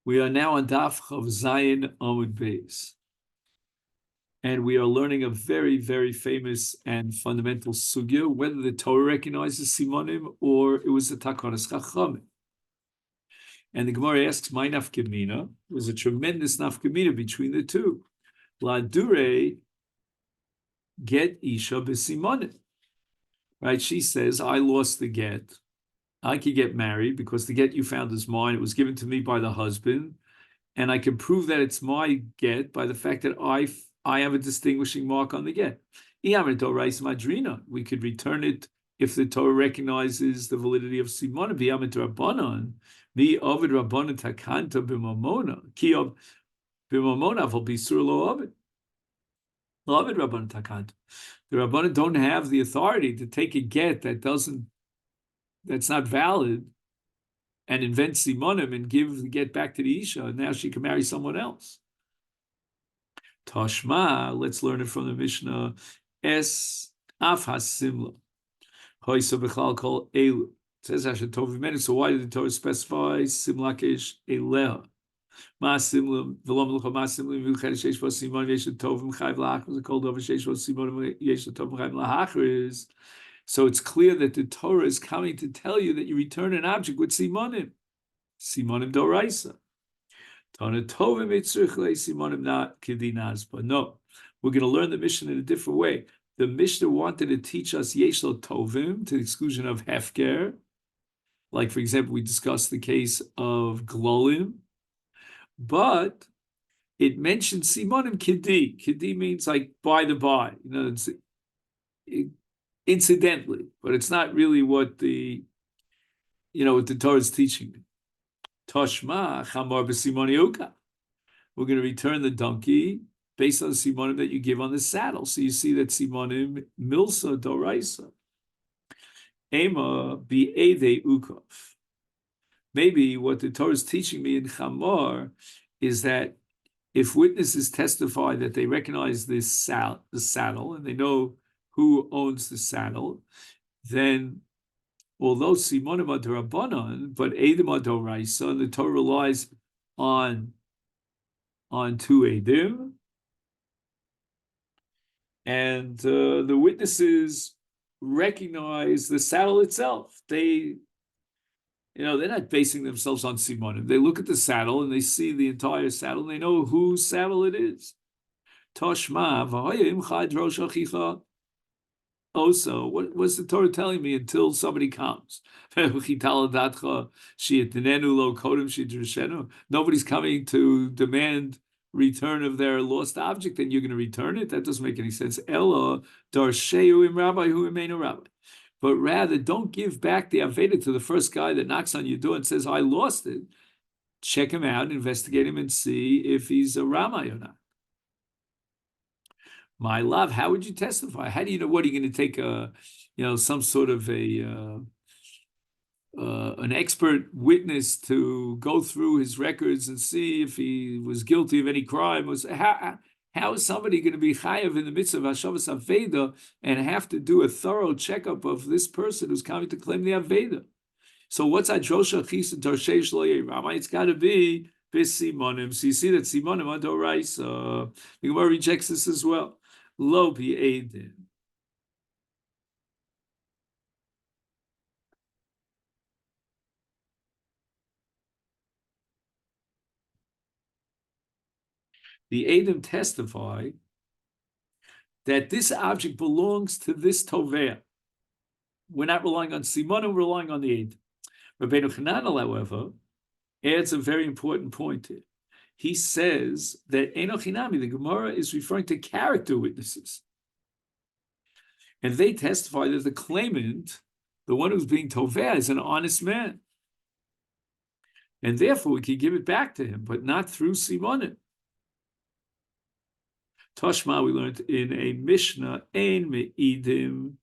We are now on Daf Chav Zayin Amud Beis, and we are learning a very, very famous and fundamental sugya, whether the Torah recognizes Simonim or it was the Takanas Chachamim. And the Gemara asks, "My nafkamina?" There's a tremendous nafkamina between the two. La dure get isha b'simonim. Right? She says, "I lost the get. I could get married because the get you found is mine. It was given to me by the husband, and I can prove that it's my get by the fact that I have a distinguishing mark on the get. We could return it if the Torah recognizes the validity of Simon. The Rabbanan don't have the authority to take a get that's not valid and invent Simonim and give the get back to the Isha, and now she can marry someone else. Tashma, let's learn it from the Mishnah. Es af hasimla. Hoysa b'chlal kol elu. It says Hashem tov v'menu. So why did the Torah specify simlakish eleha? Ma simla v'lo melcha ma simla v'uched sheish v'o simon yesh tov v'mchayv la'achar. The kol dover sheish v'o simon yesh tov v'mchayv la'achar is. So it's clear that the Torah is coming to tell you that you return an object with simonim. Simonim doraisa. Tana tovim etzrichle simonim not kidinas. But no, we're going to learn the Mishnah in a different way. The Mishnah wanted to teach us yeshlo tovim to the exclusion of hefker. Like, for example, we discussed the case of glolim. But it mentioned simonim kidi. Kidi means like by the by. You know, incidentally, but it's not really what the Torah is teaching me. Toshma chamar b'simoni. We're going to return the donkey based on the simonim that you give on the saddle. So you see that simonim milsa doraisa. Ema bi'edei ukov. Maybe what the Torah is teaching me in chamar is that if witnesses testify that they recognize the saddle and they know who owns the saddle, then although simonim are d'Rabbanan, but edim are d'Oraisa, and the Torah relies on two edim, and the witnesses recognize the saddle itself. They're not basing themselves on simonim. They look at the saddle and they see the entire saddle and they know whose saddle it is. Toshma v'hayim chad rosh achicha. Also, what was the Torah telling me until somebody comes? Nobody's coming to demand return of their lost object, and you're going to return it? That doesn't make any sense. Ella darsheu im rabbi hu imenu rabbi. But rather, don't give back the Aveda to the first guy that knocks on your door and says, I lost it. Check him out, investigate him, and see if he's a Rama or not. My love, how would you testify? How do you know? What are you going to take some sort of an expert witness to go through his records and see if he was guilty of any crime? How is somebody going to be chayav in the midst of Hashavas Aveda and have to do a thorough checkup of this person who's coming to claim the Aveda? So what's Adrosha Chis and Tarshei Shloyei Rama? It's got to be Simonim. So you see that Simonim are Doraisa. The Gemara rejects this as well. Lo bi'edin. The Edom testify that this object belongs to this Tovea. We're not relying on Simonim, we're relying on the Edom. Rabbeinu Chananel, however, adds a very important point here. He says that Enoch Hinami, the Gemara, is referring to character witnesses. And they testify that the claimant, the one who's being toveh, is an honest man. And therefore, we can give it back to him, but not through Simonim. Toshma, we learned in a Mishnah, Ein me'idim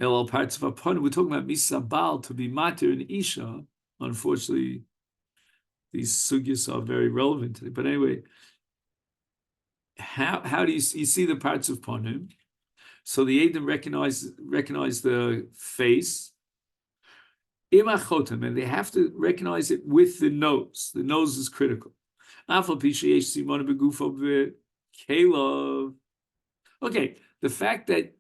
el parts of upon. We're talking about misabal, to be matir and isha. Unfortunately, these sugyas are very relevant today. But anyway, how do you see the parts of ponim? So the Edom recognize the face, Imachotem, and they have to recognize it with the nose. The nose is critical. Okay, the fact that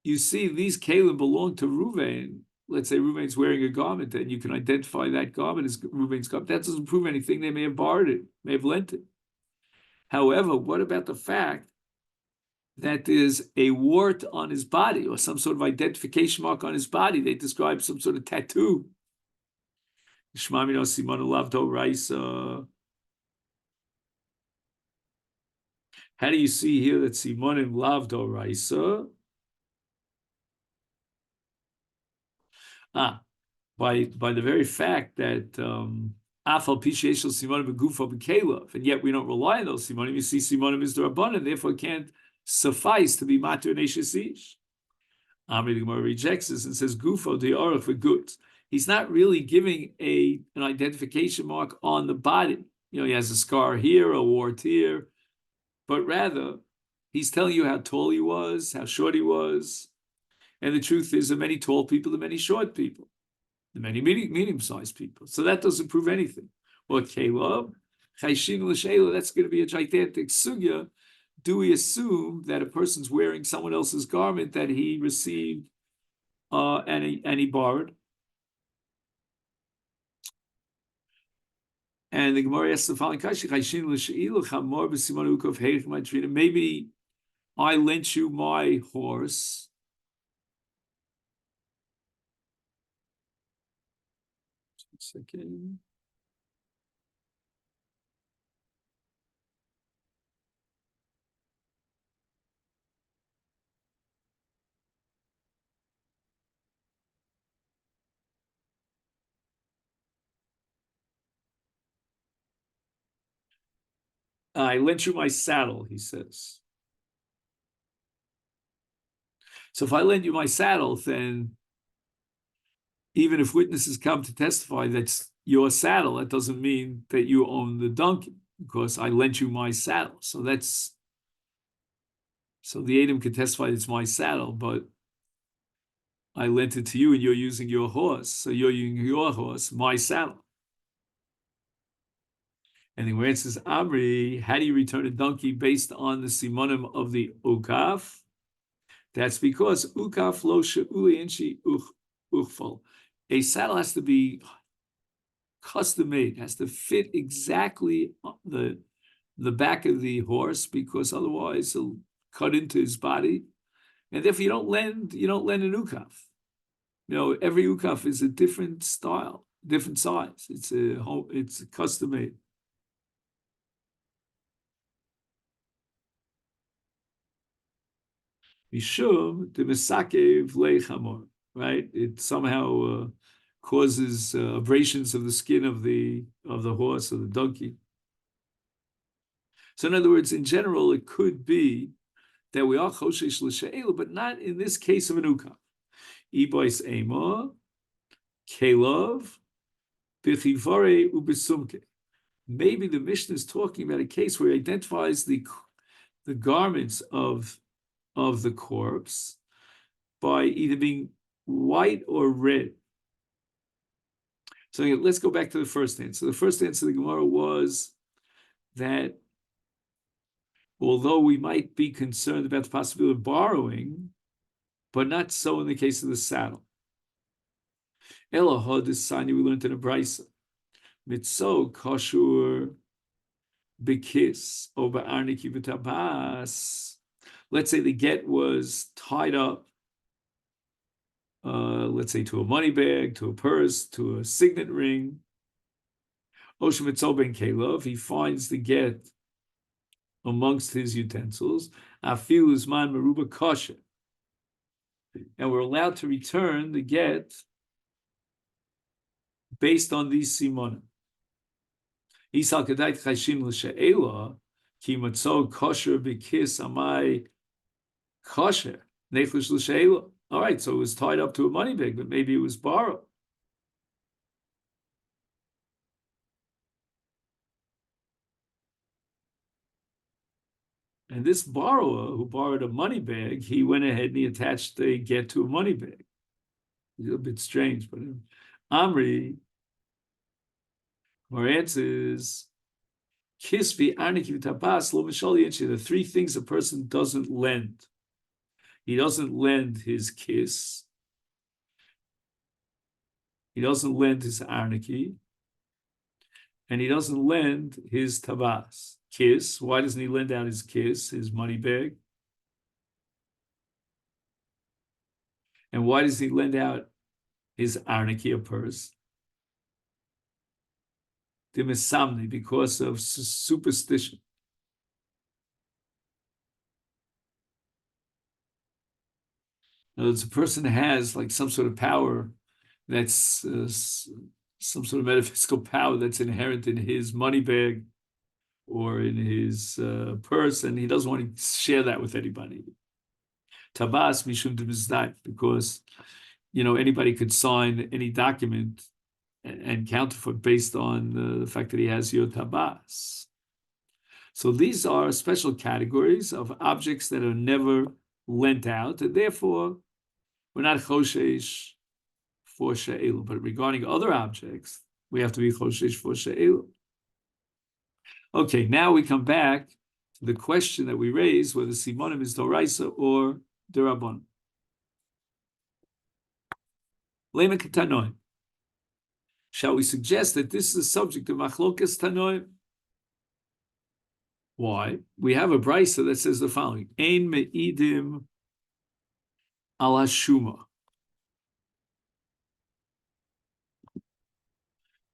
you see these kalim belong to Ruvain, let's say Ruvain's wearing a garment and you can identify that garment as Ruvain's garment, that doesn't prove anything. They may have borrowed it, may have lent it. However, what about the fact that there's a wart on his body or some sort of identification mark on his body? They describe some sort of tattoo. How do you see here that Simonim Lavdo Raisa? By the very fact that Afal Pisheshel Simonim Begufo Bekalov, and yet we don't rely on those Simonim. You see, Simonim is the Rabbanan, therefore can't suffice to be Matur Neshesish. Amri the Gemara rejects this and says Gufo de Orach for goods. He's not really giving an identification mark on the body. You know, he has a scar here, a wart here, but rather he's telling you how tall he was, how short he was. And the truth is, there are many tall people, there are many short people, there are many medium-sized people. So that doesn't prove anything. Well, Caleb, Chayshin L'Sheila, that's going to be a gigantic sugya. Do we assume that a person's wearing someone else's garment that he received and he borrowed? And the Gemara asks the following question: maybe I lent you my horse. Second. I lent you my saddle, he says. So if I lend you my saddle, then even if witnesses come to testify that's your saddle, that doesn't mean that you own the donkey, because I lent you my saddle. So the Adam can testify it's my saddle, but I lent it to you and you're using your horse. So you're using your horse, my saddle. And the answer is Amri, how do you return a donkey based on the simonim of the ukaf? That's because ukaf lo she'uli inshi uchfal. A saddle has to be custom made, has to fit exactly the back of the horse, because otherwise it'll cut into his body. And therefore you don't lend an ukaf. You know, every ukaf is a different style, different size. It's custom made. Mishum the mesakev lechamor, right? It somehow causes abrasions of the skin of the horse or the donkey. So in other words, in general, it could be that we are choshesh l'she'el, but not in this case of an ukaf. Ibois ema, kelov, b'chivore ubesumke. Maybe the Mishnah is talking about a case where it identifies the garments of the corpse by either being white or red. So let's go back to the first answer. The first answer of the Gemara was that although we might be concerned about the possibility of borrowing, but not so in the case of the saddle. Elohad is Sani, we learned in a brisa. Mitzo kashur bekis over arniki v'tabas. Let's say the get was tied up, let's say to a money bag, to a purse, to a signet ring. Oshem mitzo ben kelov, he finds the get amongst his utensils. Afil uzman meruba kosher. And we're allowed to return the get based on these simonim. Isal kedait chayshim l'she'ela ki matzo kosher b'kis amai kosher nechlish l'she'ela. All right, so it was tied up to a money bag, but maybe it was borrowed. And this borrower who borrowed a money bag, he went ahead and he attached the get to a money bag. A little bit strange, but Amri, our answer is Kisvi Arniki Tabas Lo Mishali. The three things a person doesn't lend. He doesn't lend his kiss. He doesn't lend his Arniki. And he doesn't lend his tabas. Kiss. Why doesn't he lend out his kiss, his money bag? And why does he lend out his arniki, a purse? Dimisamni, because of superstition. In other words, a person has like some sort of power that's some sort of metaphysical power that's inherent in his money bag or in his purse, and he doesn't want to share that with anybody. Tabas mishum demizdai, because anybody could sign any document and counterfeit based on the fact that he has your tabas. So these are special categories of objects that are never lent out, and therefore we're not choshesh for she'elu. But regarding other objects, we have to be choshesh for she'elu. Okay, now we come back to the question that we raised, whether simonim is doraisa or derabon. Lema ketanoim. Shall we suggest that this is the subject of machlokas tanoim? Why? We have a brisa that says the following: Ein me'idim al hashuma.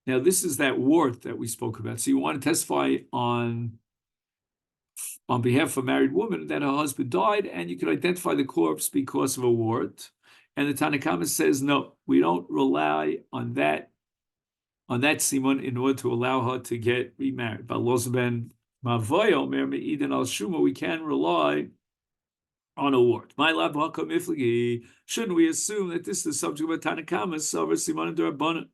Now, this is that wart that we spoke about. So you want to testify on behalf of a married woman that her husband died, and you can identify the corpse because of a wart. And the Tanakhama says, no, we don't rely on that simon in order to allow her to get remarried. But Lozben Mavoyo Mer Me'idin al Shuma, we can rely on a wart. My lab iflagi. Shouldn't we assume that this is the subject of a Tanakhama, Savar Simon and Darabana?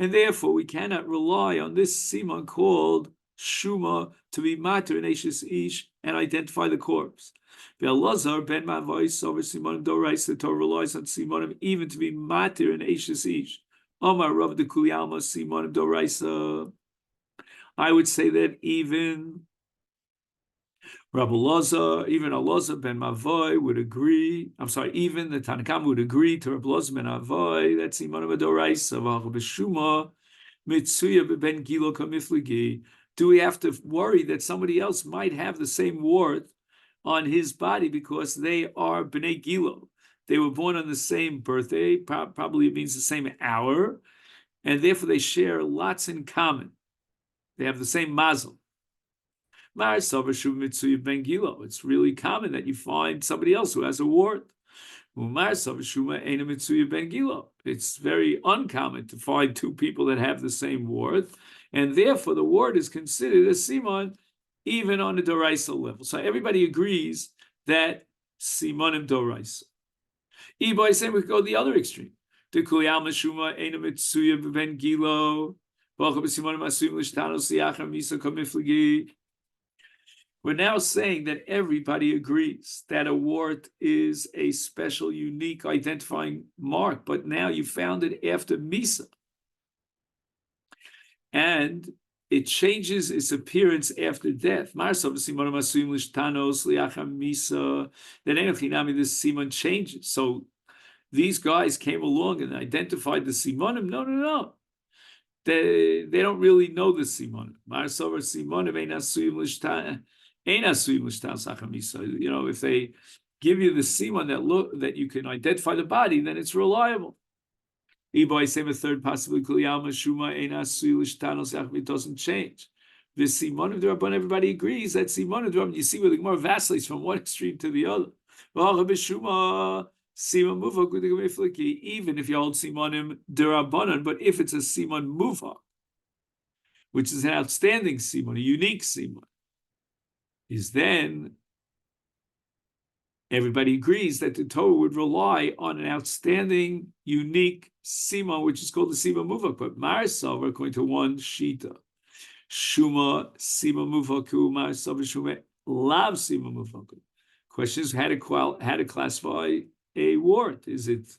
And therefore, we cannot rely on this simon called Shuma to be mater in Ashes Ish and identify the corpse. Be'alazar ben Mavoi Savar Simon Dorais, the Torah relies on simonim even to be mater in Ashes Ish. Omar Rav de Kuliyama simonim Doraisa. I would say that even Rabbi Loza, even Aloza ben Mavoy would agree. I'm sorry, even the Tanakhama would agree to Rabbi Loza ben Mavoy that Simonim Adoraisa B'Shuma Metziya ben Gilo Kamifligi. Do we have to worry that somebody else might have the same wart on his body because they are Bnei Gilo? They were born on the same birthday, probably it means the same hour, and therefore they share lots in common. They have the same mazel. It's really common that you find somebody else who has a wart. It's very uncommon to find two people that have the same wart, and therefore the wart is considered a simon even on the doraisa level. So everybody agrees that simonim doraisa. Iboy saying we could go the other extreme. The kuliyam mashuma ena mitzuya ben gilo. We're now saying that everybody agrees that a wart is a special, unique identifying mark, but now you found it after Misa. And it changes its appearance after death. This simon changes. So these guys came along and identified the simonim. No. They don't really know the simonim. If they give you the simon that you can identify the body, then it's reliable. Ibai say a third possibly it doesn't change. The simon of the Rabban, everybody agrees that simon of the Rabban. You see where the Gemara vacillates from one extreme to the other. Even if you hold simonim derabanan, but if it's a simon muva, which is an outstanding simon, a unique simon, is then everybody agrees that the Torah would rely on an outstanding, unique simon, which is called the simon muvak. But Marisav, according to one shita, shuma simon muvaku, Marisav shuma lav simon muvaku. Question is how to classify a wart. Is it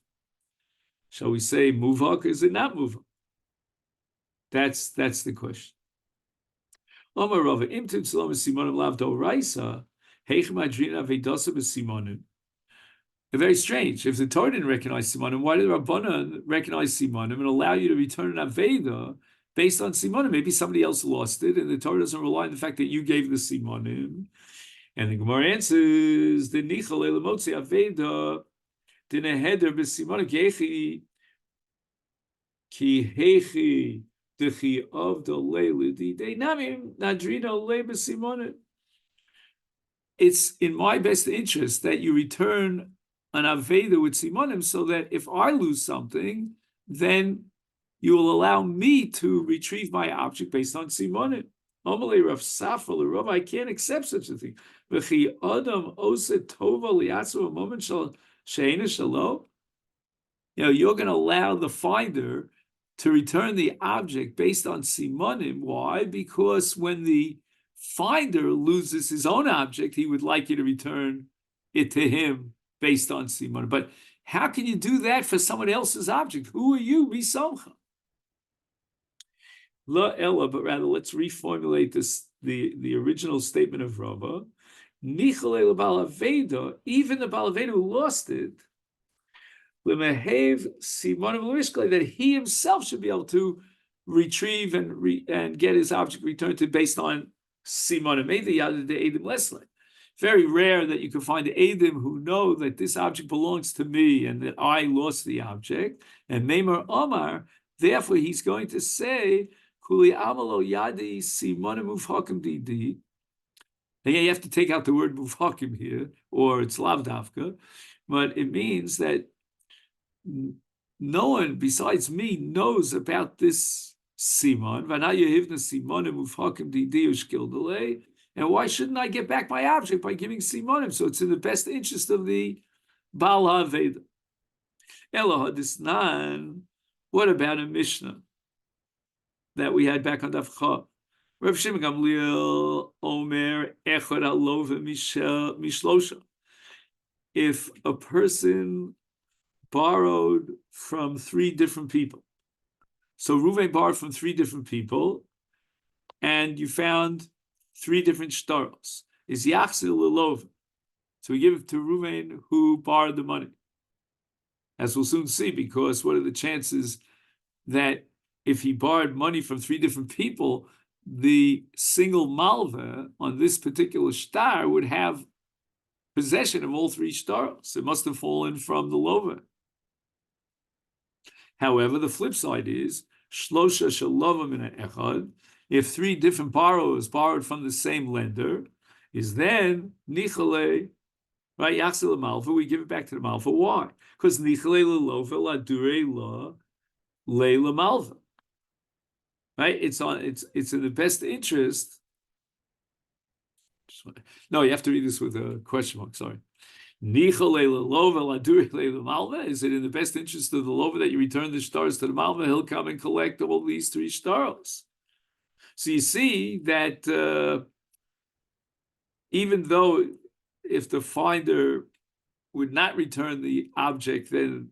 Shall we say muvak? Is it not muvak? That's the question. Omar Rava, imtim tzalom simonim lav doraisa, heichem adrina vedosa b'simonim. Very strange. If the Torah didn't recognize simonim, why did the Rabbanan recognize simonim and allow you to return an aveda based on simonim? Maybe somebody else lost it, and the Torah doesn't rely on the fact that you gave the simonim. And the Gemara answers, the nichal elamotzi aveda dineheder b'simonim kiechi ki hechi dechi of the leiludi deinamim nadrina le b'simonim. It's in my best interest that you return an aveda with simonim, so that if I lose something, then you will allow me to retrieve my object based on simonim. Amalei Rav Safra, Rav, I can't accept such a thing. V'chi adam oset tova liatzu a moment she'ena shalom. You're going to allow the finder to return the object based on simonim. Why? Because when the finder loses his own object, he would like you to return it to him based on simonim. But how can you do that for someone else's object? Who are you? Misamcha. La ella, but rather let's reformulate this, the original statement of Rava. Nichale Balaveda, even the Balaveda who lost it, Lemehev Simonim Lurishkale, that he himself should be able to retrieve and get his object returned to based on Simonim. Maybe the other day Edim Leslie. Very rare that you can find Edim who know that this object belongs to me and that I lost the object. And Meimer Omar, therefore he's going to say, Kuli Amalo Yadi Simonim Mufhakim Didi. And you have to take out the word Mufhakim here, or it's Lavdavka, but it means that no one besides me knows about this Simon. And why shouldn't I get back my object by giving Simonim? So it's in the best interest of the Baal HaVeda. Eloha Disnan, what about a Mishnah that we had back on Daf Chav? Rav Shimon Gamliel Omer Echad Alova Mishlosha. If a person borrowed from three different people, so Reuven borrowed from three different people, and you found three different shtaros, is Yachzil Lelova. So we give it to Reuven who borrowed the money, as we'll soon see, because what are the chances that if he borrowed money from three different people, the single malva on this particular shtar would have possession of all three shtaros? It must have fallen from the lova. However, the flip side is shlosha shalova min echad. If three different borrowers borrowed from the same lender, is then nichale, right? Yachzil malva. We give it back to the malva. Why? Because nichale lelova ladure la leila malva. Right? It's in the best interest. No, you have to read this with a question mark. Sorry. Is it in the best interest of the lova that you return the stars to the malva? He'll come and collect all these three stars. So you see that even though if the finder would not return the object, then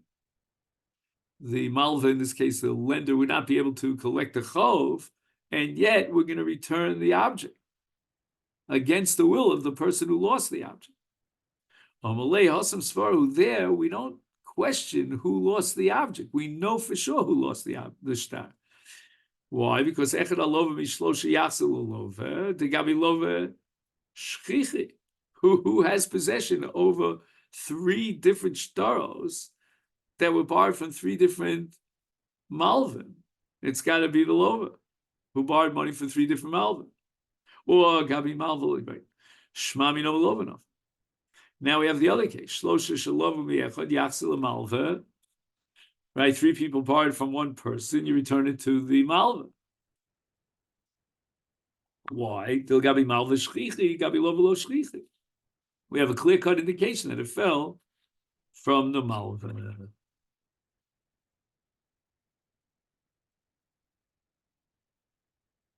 the malva, in this case, the lender, would not be able to collect the chov, and yet we're going to return the object against the will of the person who lost the object. There, we don't question who lost the object. We know for sure who lost the shtar. Why? Because echad alova mishlosha yachzil alova degabi lova shchichi, who has possession over three different shtaros that were borrowed from three different malvin. It's got to be the lova who borrowed money from three different malvin. Or gabi malvin, right? Shmami no lovanov. Now we have the other case. Shlosha shalova mi'echad yachzil malva. Right, three people borrowed from one person, you return it to the malva. Why? Til gabi malva shchichi, gabi lova lo shchichi. We have a clear-cut indication that it fell from the malva.